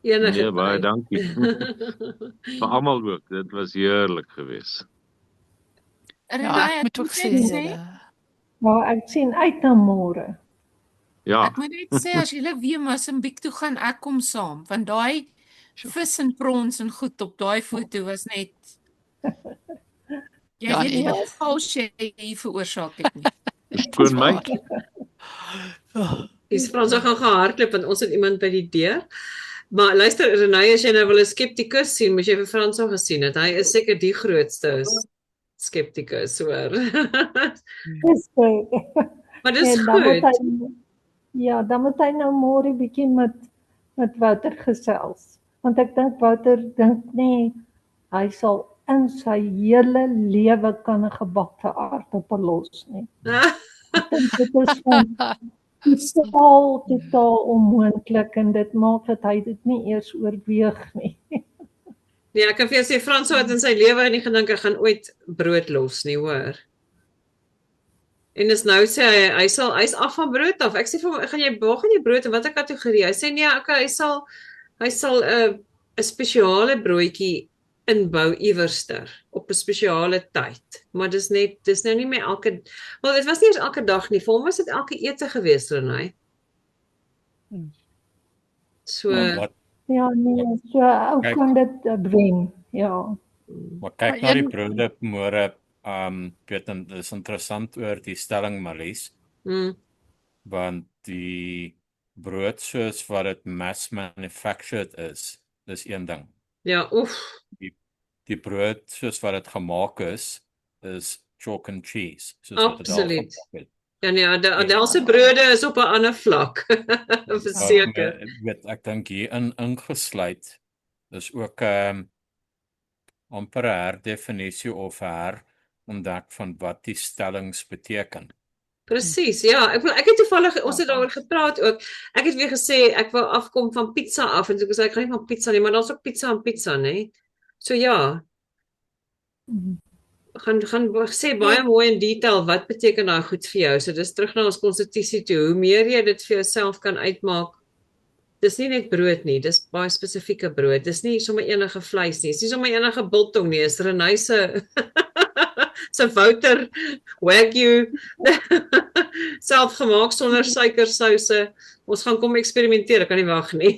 Ja, baie dankie. Vir almal ook, dit was heerlik geweest. Ja, ek moet ook sê. Maar ek sien uit na môre. Ja. Ek moet net sê, as julle weer Mosambik toe gaan, ek kom saam, want daai vis en prons en goed op daai foto was net jy weet nie wat vals jy veroorsaak het nie. Skoon my. Dis Frans gaan gehardloop want ons het iemand by die deur. Maar luister Renay, as jy nou wil 'n skeptikus sien, moet jy vir Frans al gesien het. Hy is seker die grootste skeptikus, hoor. Dis Maar dis goed. Ja, dan moet hy nou môre bietjie met Wouter gesels. Want ek dink Wouter dink nie hy sal in sy hele lewe kan 'n gebakte aardappel los nie. Ek dink dit is totaal onmoontlik en dit maak dat hy dit nie eers oorweeg nie. Nee, ek kan vir jou sê Frans het in sy lewe nie gedink hy gaan ooit brood los nie, hoor. En dis nou sê hy's af van brood af. Ek sê vir hom, gaan jy brood in watter kategorie? Hy sê nee, okay, hy sal 'n spesiale broodjie inbou iewerster op 'n spesiale tyd. Maar dis nou nie meer elke wel dit was nie eens elke dag nie. Vir hom was dit elke ete gewees, Renay. So ja, nee, so ou kan dit wen. Ja. Maar kyk na die brode môre. Dit is interessant oor die stelling, Marlies. Mm. Want die brood soos wat dit mass manufactured is, dis een ding. Ja, oef. Die brood soos wat dit gemaak is chalk and cheese, soos wat dit daar Absoluut. gemaak het. Ja nee, Adelse brode is op 'n ander vlak. Verseker. Ek dink hier ingesluit is ook amper 'n herdefinisie of herontdek van wat die stellings beteken. Presies, ja, ek het toevallig, ons het daaroor gepraat ook. Ek het weer gesê ek wil afkom van pizza af en so gesê ek gaan nie van pizza nie, maar daar's ook pizza en pizza, nê? So ja. Gaan sê baie mooi in detail wat beteken daai goed vir jou. So dis terug na ons konstitusie toe. Hoe meer jy dit vir jouself kan uitmaak. Dis nie net brood nie, dis baie spesifieke brood. Dis nie sommer enige vleis nie. Dis nie sommer enige biltong nie, is Renay se se Wouter Wagyu self gemaak sonder suikersouse. Ons gaan kom eksperimenteer, ek kan nie wag nie.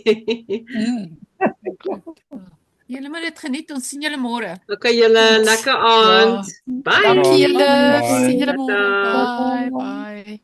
Julle moet dit geniet, ons sien julle môre. Okay julle, lekker aand. Bye. Dankie julle, Bye. sien julle môre. Tata. Bye.